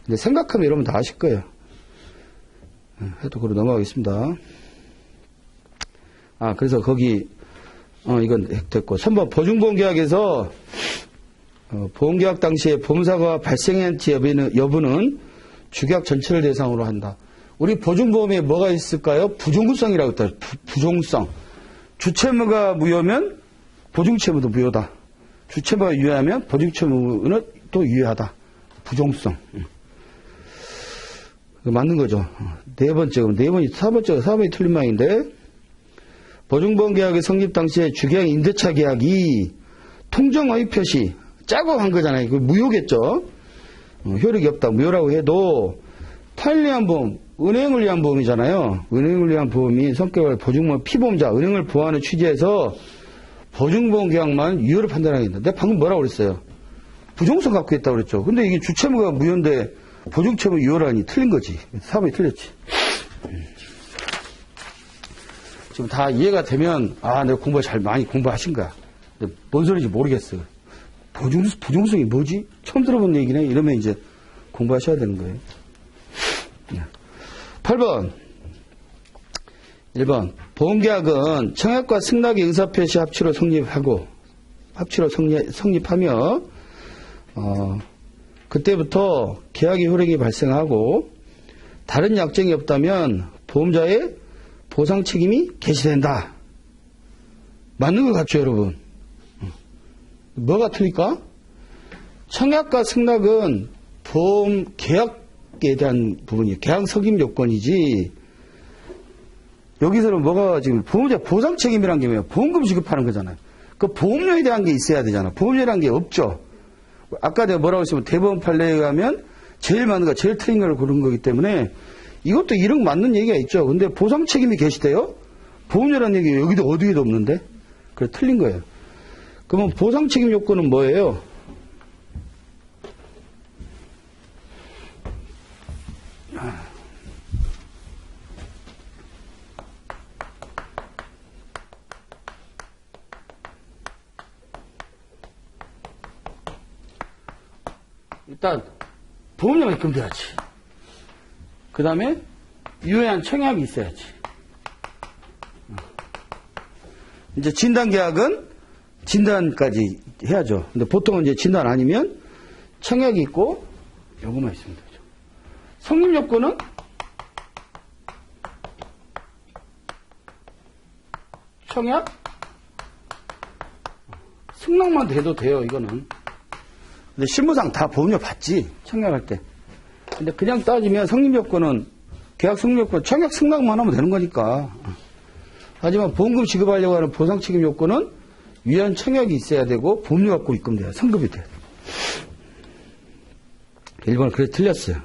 근데 생각하면 여러분 다 아실 거예요. 해도 그로 넘어가겠습니다. 그래서 거기 이건 됐고 3번 보증보험계약에서 보험계약 당시에 보험사고가 발생한지 여부는 주계약 전체를 대상으로 한다. 우리 보증보험에 뭐가 있을까요? 부종성이라고 했다. 부종성. 주채무가 무효면 보증채무도 무효다. 주채무가 유효하면 보증채무는 또 유효하다. 부종성. 맞는 거죠. 네 번째가 4번이 틀린 말인데 보증보험 계약의 성립 당시에 주계약 임대차 계약이 통정허위 표시 짜고 한 거잖아요. 그 무효겠죠. 효력이 없다. 무효라고 해도 타인을 위한 보험, 은행을 위한 보험이잖아요. 은행을 위한 보험이 성격을 보증보험 피보험자, 은행을 보호하는 취지에서 보증보험 계약만 유효를 판단하겠다. 내가 방금 뭐라고 그랬어요? 부종성 갖고 있다고 그랬죠. 근데 이게 주채무가 무효인데 보증채무 유효라니 틀린 거지. 4번이 틀렸지. 지금 다 이해가 되면 내가 많이 공부하신 거야. 근데 뭔 소리인지 모르겠어요. 부종성이 뭐지? 처음 들어본 얘기네. 이러면 이제 공부하셔야 되는 거예요. 8번. 1번. 보험계약은 청약과 승낙의 의사표시 합치로 성립하며 그때부터 계약의 효력이 발생하고 다른 약정이 없다면 보험자의 보상 책임이 개시된다. 맞는 것 같죠, 여러분? 뭐가 틀릴까? 청약과 승낙은 보험 계약에 대한 부분이에요. 계약 석임 요건이지. 여기서는 뭐가 지금 보험자 보상 책임이란 게 뭐예요? 보험금 지급하는 거잖아요. 그 보험료에 대한 게 있어야 되잖아. 보험료라는 게 없죠. 아까 내가 뭐라고 했으면 대법원 판례에 가면 제일 맞는 거, 제일 틀린 걸 고른 거기 때문에 이것도 이런 거 맞는 얘기가 있죠. 근데 보상 책임이 개시돼요? 보험료라는 얘기 여기도 어디에도 없는데? 그래, 틀린 거예요. 그러면 보상 책임 요건은 뭐예요? 일단 보험료가 입금돼야지. 그 다음에 유효한 청약이 있어야지. 이제 진단계약은 진단까지 해야죠. 근데 보통은 이제 진단 아니면 청약이 있고 요거만 있으면 되죠. 성립 요건은 청약, 승낙만 돼도 돼요. 이거는. 근데 실무상 다 보험료 받지. 청약할 때. 근데 그냥 따지면 성립 요건은 계약 성립 요건, 청약 승낙만 하면 되는 거니까. 하지만 보험금 지급하려고 하는 보상 책임 요건은 유효한 청약이 있어야 되고 보험료 갖고 입금돼야 성급이 돼요. 1번은 그래 틀렸어요.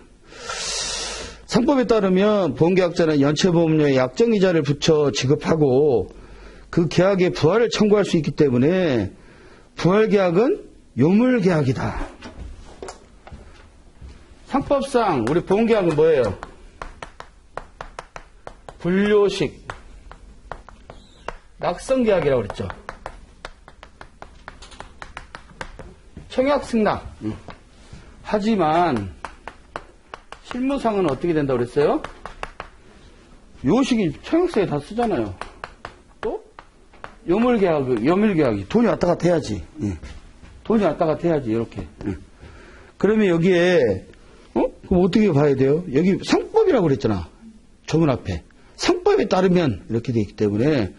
상법에 따르면 보험계약자는 연체보험료에 약정이자를 붙여 지급하고 그 계약에 부활을 청구할 수 있기 때문에 부활계약은 요물계약이다. 상법상 우리 보험계약은 뭐예요? 분료식 낙성계약이라고 그랬죠. 청약 승낙. 하지만 실무상은 어떻게 된다고 그랬어요? 요식이 청약서에 다 쓰잖아요. 또 요물계약이 돈이 왔다 갔다 해야지. 돈이 왔다 갔다 해야지. 이렇게. 그러면 여기에 그럼 어떻게 봐야 돼요? 여기 상법이라고 그랬잖아. 조문 앞에. 상법에 따르면 이렇게 돼 있기 때문에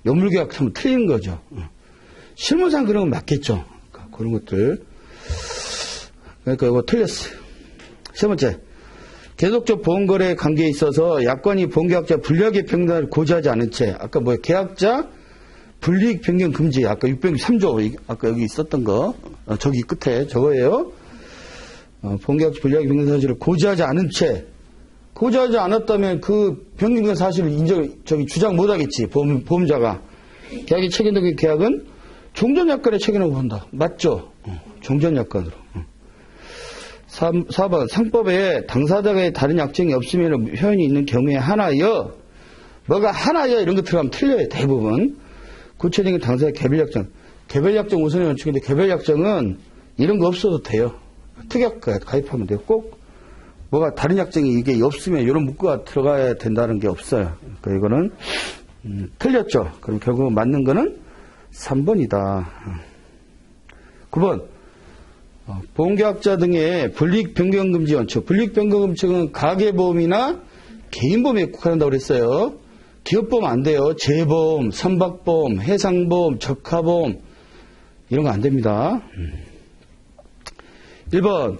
요물계약하면 틀린 거죠. 실무상 그런 건 맞겠죠. 그런 것들. 그러니까 이거 틀렸어요. 세 번째. 계속적 보험거래 관계에 있어서 약관이 보험계약자 불리하게 평등을 고지하지 않은 채, 아까 뭐예요? 계약자 불이익 변경 금지, 아까 603조, 아까 여기 있었던 거, 저기 끝에 저거예요. 보험계약자 불리하게 변경 사실을 고지하지 않은 채, 고지하지 않았다면 그 변경 사실을 주장 못 하겠지, 보험자가. 계약이 책임된 계약은 종전약관에 책임을 본다. 맞죠? 종전약관으로. 4번 상법에 당사자의 다른 약정이 없으면 효연이 있는 경우에 하나여, 뭐가 하나여 이런 거 들어가면 틀려요. 대부분. 구체적인 당사자 개별약정. 개별약정 우선의 원칙인데 개별약정은 이런 거 없어도 돼요. 특약 가입하면 돼요. 꼭 뭐가 다른 약정이 이게 없으면 이런 문구가 들어가야 된다는 게 없어요. 그러니까 이거는 틀렸죠. 그럼 결국 맞는 거는 3번이다. 9번. 보험계약자 등의 불이익 변경 금지 원칙. 불이익 변경 금지는 가계보험이나 개인보험에 국한한다고 그랬어요. 기업보험 안 돼요. 재보험, 선박보험, 해상보험, 적하보험 이런 거 안 됩니다. 1번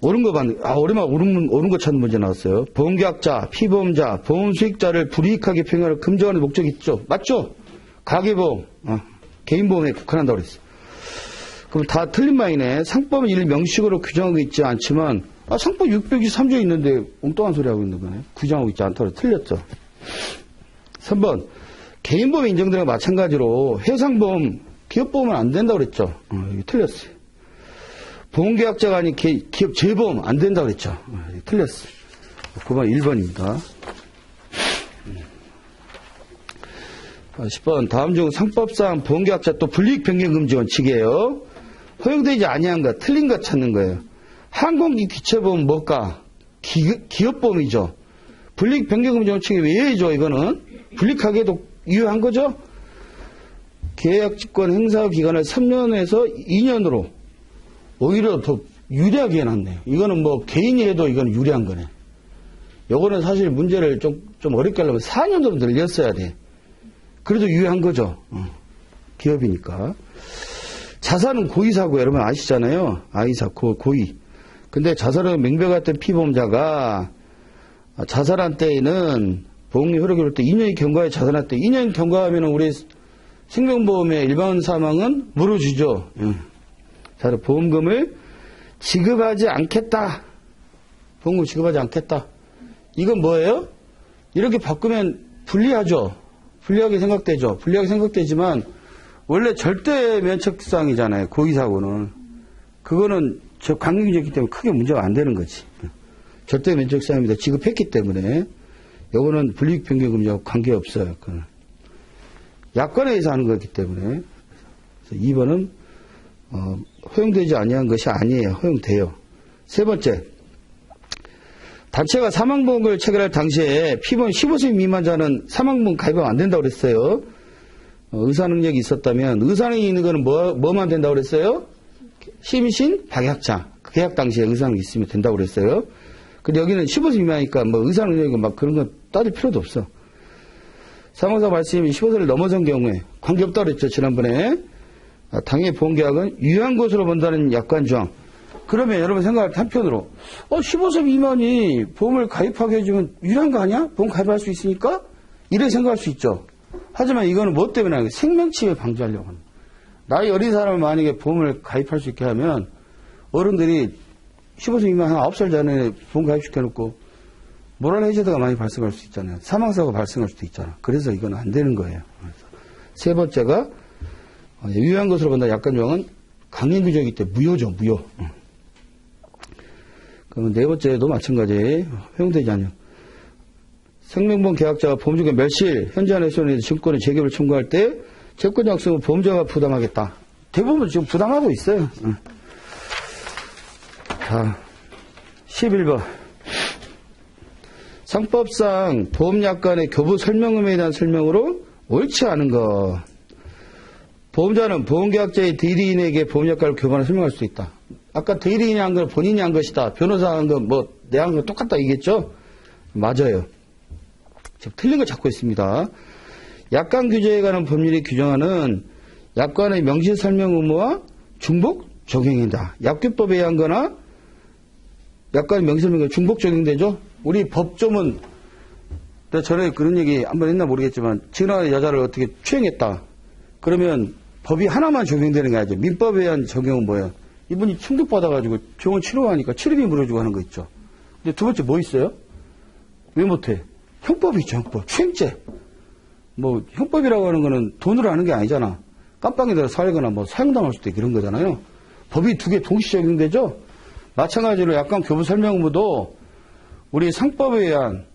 옳은 거 봤는데 옳은 거 찾는 문제 나왔어요. 보험계약자, 피보험자, 보험수익자를 불이익하게 평가를 금지하는 목적이 있죠. 맞죠? 가계보험, 개인보험에 국한한다고 그랬어요. 그럼 다 틀린 말이네. 상법은 이를 명식으로 규정하고 있지 않지만, 상법 623조에 있는데 엉뚱한 소리 하고 있는 거네. 규정하고 있지 않다고 틀렸죠. 3번. 개인보험에 인정되는 거 마찬가지로 해상보험, 기업보험은 안 된다고 그랬죠. 이게 틀렸어요. 보험계약자가 아닌 기업 재보험 안 된다고 그랬죠. 틀렸어요. 9번 1번입니다. 10번. 다음 중 상법상 보험계약자 또 불이익 변경 금지 원칙이에요. 허용되지 아니한 것, 틀린 것 찾는 거예요. 항공기 기체보험 뭘까? 기업보험이죠. 불이익 변경 금지 원칙이 왜죠? 이거는 불이익하게도 유효한 거죠. 계약직권 행사 기간을 3년에서 2년으로 오히려 더 유리하게 해놨네요. 이거는 뭐 개인이 해도 이건 유리한 거네. 요거는 사실 문제를 좀 어렵게 하려면 4년 정도 늘렸어야 돼. 그래도 유효한 거죠. 기업이니까. 자살은 고의사고 여러분 아시잖아요. 고의. 근데 자살은 명백했던 피보험자가 자살한 때에는 보험료 효력이 올 때 2년이 경과해 자살한 때 2년 경과하면 우리 생명보험의 일반 사망은 물어주죠. 자, 보험금을 지급하지 않겠다. 보험금 지급하지 않겠다. 이건 뭐예요? 이렇게 바꾸면 불리하죠. 불리하게 생각되죠. 불리하게 생각되지만 원래 절대 면책사항이잖아요. 고의사고는. 그거는 저 강력이기 때문에 크게 문제가 안 되는 거지. 절대 면책사항입니다. 지급했기 때문에. 요거는 불이익 변경 금지하고 관계없어요. 그거는. 약관에 의해서 하는 거기 때문에. 2번은 허용되지 아니한 것이 아니에요. 허용돼요. 세 번째. 단체가 사망보험을 체결할 당시에 피보험 15세 미만자는 사망보험 가입하면 안 된다고 그랬어요. 의사능력이 있었다면 의사능력이 있는 거는 뭐만 된다고 그랬어요? 심신, 박약자. 계약 당시에 의사능력이 있으면 된다고 그랬어요. 근데 여기는 15세 미만이니까 뭐 의사능력이고 막 그런 건 따질 필요도 없어. 사망사 발생이 15세를 넘어선 경우에 관계없다고 그랬죠. 지난번에. 당해 보험계약은 유효한 것으로 본다는 약관 조항. 그러면 여러분 생각할 때 한편으로 15세 미만이 보험을 가입하게 해주면 유리한 거 아니야? 보험 가입할 수 있으니까? 이래 생각할 수 있죠. 하지만 이거는 뭐 때문에 하는 거예요? 생명침해 방지하려고 하는 거예요. 나이 어린 사람을 만약에 보험을 가입할 수 있게 하면 어른들이 15세 미만 한 9살 전에 보험 가입시켜놓고 모랄 해저드가 많이 발생할 수 있잖아요. 사망사고가 발생할 수도 있잖아. 그래서 이건 안 되는 거예요. 세 번째가 유효한 것으로 본다 약관 조항은 강행규정이기 때문에 무효죠. 무효. 그러면 네 번째도 마찬가지. 허용되지 않아요. 생명보험 계약자가 보험주가 멸실, 현재 안에 손에 증권의 재개를 청구할 때 채권 약속은 보험자가 부담하겠다. 대부분 지금 부담하고 있어요. 자, 11번. 상법상 보험약관의 교부 설명음에 대한 설명으로 옳지 않은 것. 보험자는 보험계약자의 대리인에게 보험약관을 교부하는 설명할 수 있다. 아까 대리인이 한 건 본인이 한 것이다. 변호사 한 건 뭐 내 한 건 똑같다 얘기했죠? 맞아요. 지금 틀린 거 찾고 있습니다. 약관 규제에 관한 법률이 규정하는 약관의 명시 설명 의무와 중복 적용이다. 약규법에 의한 거나 약관의 명시 설명 의무 중복 적용되죠? 우리 법조문 내가 전에 그런 얘기 한번 했나 모르겠지만 지나가는 여자를 어떻게 추행했다. 그러면 법이 하나만 적용되는 게 아니죠. 민법에 의한 적용은 뭐예요? 이분이 충격받아가지고 병원 치료하니까 치료비 물어주고 하는 거 있죠. 근데 두 번째 뭐 있어요? 왜 못해? 형법이 있죠. 형법. 추행죄. 뭐 형법이라고 하는 거는 돈으로 하는 게 아니잖아. 깜빵에 들어 살거나 뭐 사형당할 수도 있고 이런 거잖아요. 법이 두 개 동시 적용되죠. 마찬가지로 약관 교부 설명 의무도 우리 상법에 의한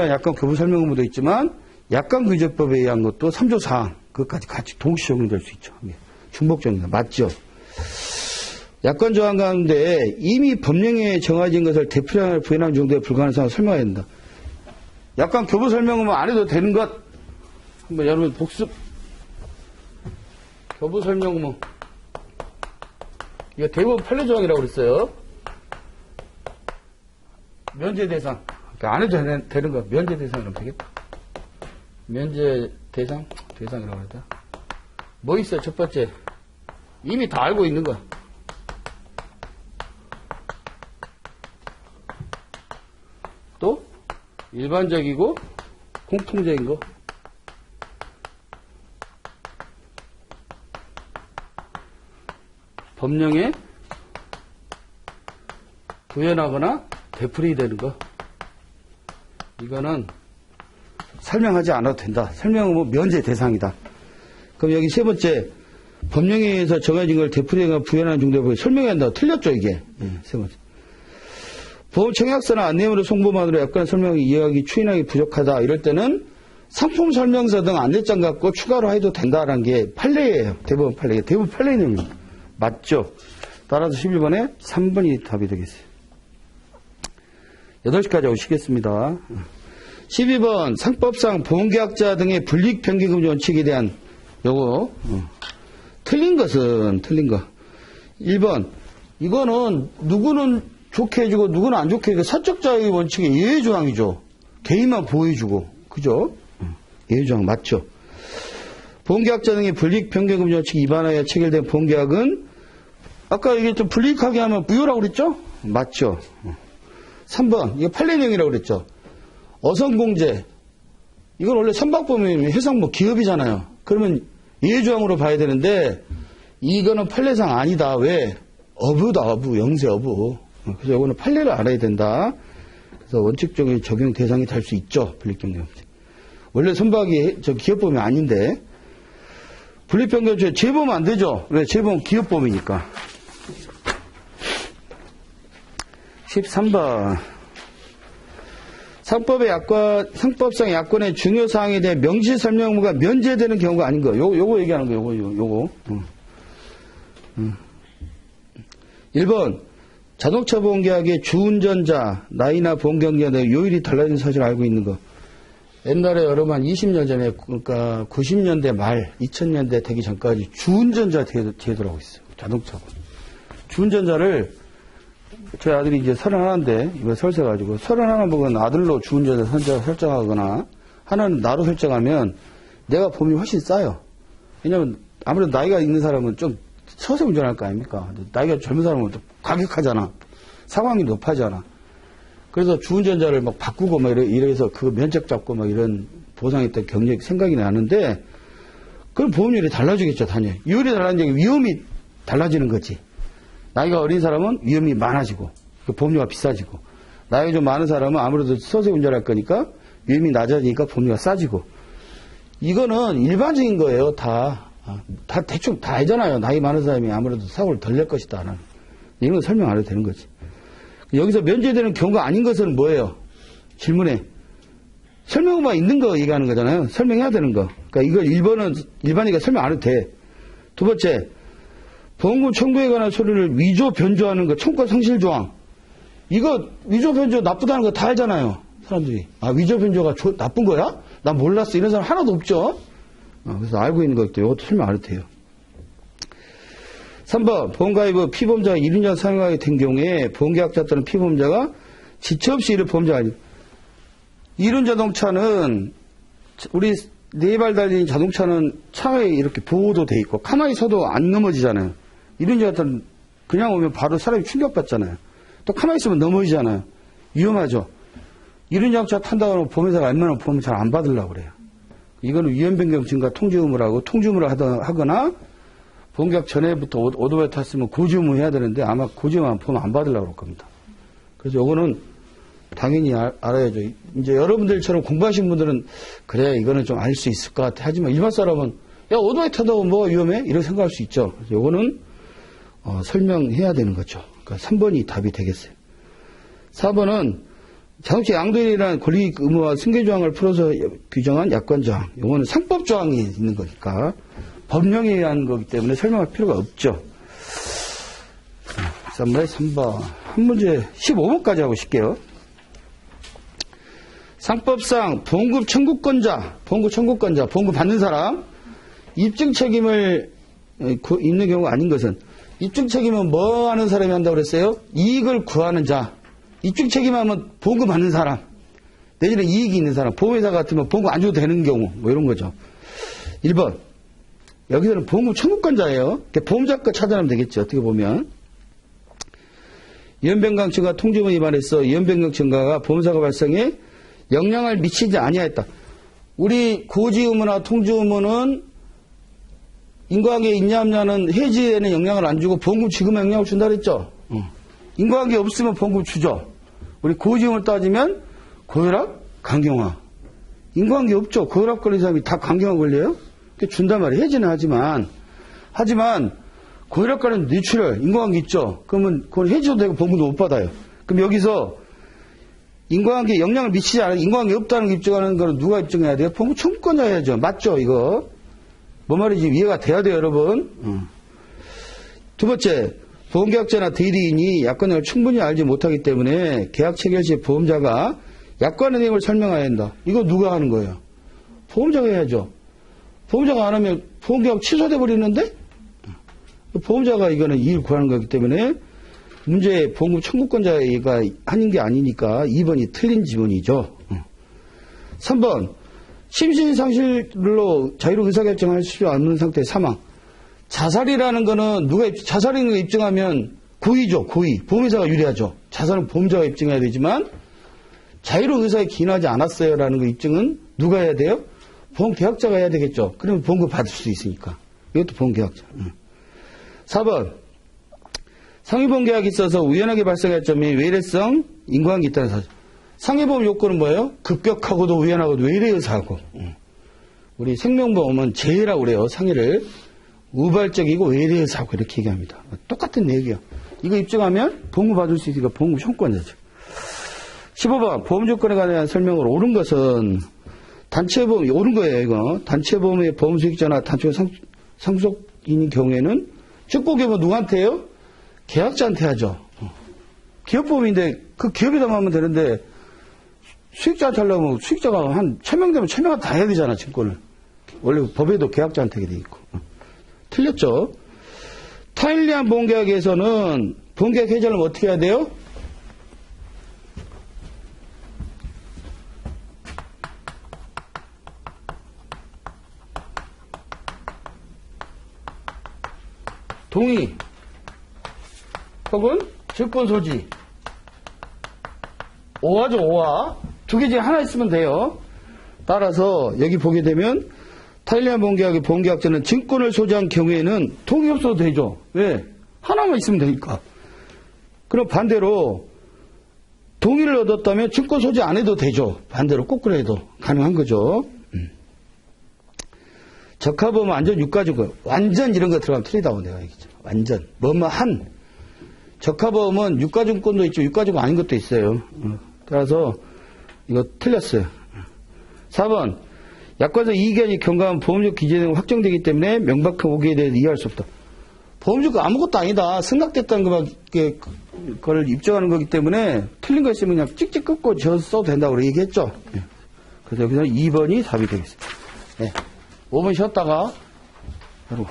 약관 교부 설명 의무도 있지만 약관 규제법에 의한 것도 3조 사항 그것까지 같이 동시 적용될 수 있죠. 중복 적용 맞죠? 약관 조항 가운데 이미 법령에 정해진 것을 대표량을 부인하는 정도에 불과한 사항을 설명해야 된다. 약관 교부 설명 의무 안 해도 되는 것 한번 여러분 복습. 교부 설명 의무 이거 대법원 판례 조항이라고 그랬어요. 면제 대상. 그러니까 안 해도 되는 거. 면제 대상이라면 되겠다. 면제 대상이라고 하다. 뭐 있어요? 첫 번째. 이미 다 알고 있는 거. 또 일반적이고 공통적인 거. 법령에 구현하거나 되풀이 되는 거. 이거는 설명하지 않아도 된다. 설명은 면제 대상이다. 그럼 여기 세 번째 법령에 의해서 정해진 걸 되풀이하거나 부연하는 정도에 설명해야 한다. 틀렸죠 이게. 세 번째. 보험 청약서나 안내문의 송부만으로 약관의 설명이 이해하기 추인하기 부족하다. 이럴 때는 상품 설명서 등 안내장 갖고 추가로 해도 된다라는 게 판례예요. 대법원 판례. 대법원 판례 내용입니다. 맞죠? 따라서 11번에 3번이 답이 되겠어요. 8시까지 오시겠습니다. 12번 상법상 보험계약자 등의 불이익 변경금지 원칙에 대한 요거 틀린 것은 틀린 거. 1번 이거는 누구는 좋게 해주고 누구는 안 좋게 해주고 사적 자유의 원칙의 예외조항이죠. 개인만 보호해주고 그죠? 예외조항 맞죠? 보험계약자 등의 불이익변경금지 원칙 위반하여 체결된 보험계약은 아까 얘기했던 불이익하게 하면 무효라고 그랬죠? 맞죠? 3번 이거 판례령이라고 그랬죠? 어선공제 이건 원래 선박보험이면 해상뭐 기업이잖아요. 그러면 예외조항으로 봐야 되는데 이거는 판례상 아니다. 왜? 어부다 어부 영세 어부. 그래서 이거는 판례를 알아야 된다. 그래서 원칙적인 적용 대상이 될 수 있죠. 불이익변경금지. 원래 선박이 저 기업보험이 아닌데 불이익변경금지 재보험 안 되죠. 왜? 재보험 기업보험이니까. 13번 상법상 약관의 중요 사항에 대해 명시 설명무가 면제되는 경우가 아닌 거. 요거 얘기하는 거. 요거. 1번 자동차 보험계약의 주운전자 나이나 보험경계약 등 요일이 달라진 사실을 알고 있는 거. 옛날에 여러분 한 20년 전에 그러니까 90년대 말 2000년대 되기 전까지 주운전자 제도라고 있어요. 자동차 보험. 주운전자를 저희 아들이 이제 31인데, 이번에 설세 가지고, 31 먹은 아들로 주운전자 설정하거나, 하나는 나로 설정하면 내가 보험이 훨씬 싸요. 왜냐면 아무래도 나이가 있는 사람은 좀 서서 운전할 거 아닙니까? 나이가 젊은 사람은 또 가격하잖아. 상황이 높아지잖아. 그래서 주운전자를 막 바꾸고 막 이래서 그거 면책 잡고 막 이런 보상했던 경력이 생각이 나는데, 그럼 보험료이 달라지겠죠, 당연히. 요율이 달라지는 게 위험이 달라지는 거지. 나이가 어린 사람은 위험이 많아지고 보험료가 비싸지고 나이가 좀 많은 사람은 아무래도 서서 운전할 거니까 위험이 낮아지니까 보험료가 싸지고 이거는 일반적인 거예요. 다 대충 다 알잖아요. 나이 많은 사람이 아무래도 사고를 덜 낼 것이다. 이런 건 설명 안 해도 되는 거지. 여기서 면제되는 경우가 아닌 것은 뭐예요? 질문에 설명만 있는 거 얘기하는 거잖아요. 설명해야 되는 거. 그러니까 이걸 1번은 일반이니까 설명 안 해도 돼. 두 번째 보험금 청구에 관한 서류를 위조 변조하는 거, 청구권 상실 조항. 이거 위조 변조 나쁘다는 거 다 알잖아요. 사람들이. 위조 변조가 나쁜 거야? 난 몰랐어. 이런 사람 하나도 없죠. 그래서 알고 있는 거기 때문에 이것도 설명 안 해도 돼요. 3번 보험가입 피보험자가 이륜자 사용하게 된 경우에 보험계약자 또는 피보험자가 지체 없이 이를 보험자가 아니고 이륜자동차는 우리 네 발 달린 자동차는 차에 이렇게 보호도 돼 있고 가만히 서도 안 넘어지잖아요. 이륜자 같은 그냥 오면 바로 사람이 충격받잖아요. 또 가만히 있으면 넘어지잖아요. 위험하죠. 이륜자동차 탄다고 하면 보험회사가 웬만하면 보험을 잘 안 받으려고 그래요. 이거는 위험변경 증가 통지 의무를 하고 통지 의무를 하거나 보험계약 전에부터 오토바이 탔으면 고지 의무 해야 되는데 아마 고지 의무는 보험 안 받으려고 그럴 겁니다. 그래서 이거는 당연히 알아야죠. 이제 여러분들처럼 공부하신 분들은 그래 이거는 좀 알 수 있을 것 같아. 하지만 일반 사람은 야 오토바이 타다가 뭐가 위험해? 이렇게 생각할 수 있죠. 그래서 이거는 설명해야 되는 거죠. 그러니까 3번이 답이 되겠어요. 4번은 자동차 양도일이라는 권리 의무와 승계조항을 풀어서 규정한 약관조항. 이거는 상법조항이 있는 거니까 법령에 의한 거기 때문에 설명할 필요가 없죠. 3번 한 문제 15번까지 하고 싶게요. 상법상 보험금 청구권자, 보험금 받는 사람, 입증 책임을 있는 경우가 아닌 것은, 입증 책임은 뭐 하는 사람이 한다고 그랬어요? 이익을 구하는 자. 입증 책임하면 보험금 받는 사람. 내지는 이익이 있는 사람. 보험회사 같으면 보험금 안 줘도 되는 경우. 뭐 이런 거죠. 1번. 여기서는 보험금 청구권자예요. 보험자 거 찾아내면 되겠죠. 어떻게 보면. 위험변경 증가 통지의무 위반해서 위험변경 증가가 보험사고 발생에 영향을 미치지 아니하였다. 우리 고지 의무나 통지 의무는 인과관계 있냐 없냐는 해지에는 영향을 안 주고 보험금 지급에 영향을 준다 그랬죠. 인과관계 없으면 보험금 주죠. 우리 고지 의무를 따지면 고혈압, 간경화. 인과관계 없죠. 고혈압 걸린 사람이 다 간경화 걸려요? 준단 말이에요. 해지는 하지만 고혈압 관련 뇌출혈, 인과관계 있죠. 그러면 그건 해지도 되고 보험금도 못 받아요. 그럼 여기서 인과관계에 영향을 미치지 않은, 인과관계 없다는 걸 입증하는 거는 누가 입증해야 돼요? 보험금 청구권자 해야죠. 맞죠, 이거? 뭔 말인지 이해가 돼야 돼요, 여러분. 두 번째, 보험계약자나 대리인이 약관 내용을 충분히 알지 못하기 때문에 계약 체결 시 보험자가 약관의 내용을 설명해야 한다. 이거 누가 하는 거예요? 보험자가 해야죠. 보험자가 안 하면 보험계약 취소돼 버리는데? 보험자가 이거는 이익을 구하는 거기 때문에 문제 보험금 청구권자가 하는 게 아니니까 2번이 틀린 지문이죠. 3번 심신상실로 자유로 의사결정할 수 없는 상태의 사망. 자살이라는 거는 자살인 거 입증하면 고의죠. 고의. 보험회사가 유리하죠. 자살은 보험자가 입증해야 되지만 자유로 의사에 기인하지 않았어요라는 거 입증은 누가 해야 돼요? 보험계약자가 해야 되겠죠. 그러면 보험금 받을 수 있으니까. 이것도 보험계약자. 4번 상해보험계약이 있어서 우연하게 발생할 점이 외래성 인과관계 있다는 사실. 상해보험 요건은 뭐예요? 급격하고도 우연하고도 외래의 사고. 우리 생명보험은 재해라고 그래요. 상해를. 우발적이고 외래의 사고 이렇게 얘기합니다. 똑같은 얘기예요. 이거 입증하면 보험금 받을 수 있으니까 보험금 청구권자죠. 15번 보험조건에 관한 설명을 옳은 것은 단체보험이 옳은 거예요. 이거 단체보험의 보험수익자나 단체보험 상속인인 경우에는 직고기업은 누구한테 해요? 계약자한테 하죠. 기업보험인데 그 기업에다 하면 되는데 수익자한테 하려면 수익자가 한 1000명 되면 1000명한테 다 해야 되잖아. 증권을. 원래 법에도 계약자한테 돼 있고. 틀렸죠. 타일리안 보험계약에서는 보험계약 해지하려면 어떻게 해야 돼요? 동의 혹은 증권 소지. 오화죠, 오화. 두 개 중에 하나 있으면 돼요. 따라서 여기 보게 되면 타일리안 보험계약의 보험계약자는 증권을 소지한 경우에는 동의 없어도 되죠. 왜? 하나만 있으면 되니까. 그럼 반대로 동의를 얻었다면 증권 소지 안 해도 되죠. 반대로 거꾸로 해도 가능한 거죠. 적합보험은 완전 유가증권. 완전 이런 거 들어가면 틀리다고 내가 얘기했잖아. 완전. 뭐뭐한. 적합보험은 유가증권도 있죠. 유가증권 아닌 것도 있어요. 따라서 이거 틀렸어요. 4번. 약관상 이의견이 경과한 보험적 기재는 확정되기 때문에 명백한 오기에 대해 이해할 수 없다. 보험적 아무것도 아니다. 승낙됐다는 거를 입증하는 거기 때문에 틀린 거 있으면 그냥 찍찍 끊고 지어서 써도 된다고 얘기했죠. 그래서 여기서 2번이 답이 되겠습니다. 네. 5번 쉬었다가 바로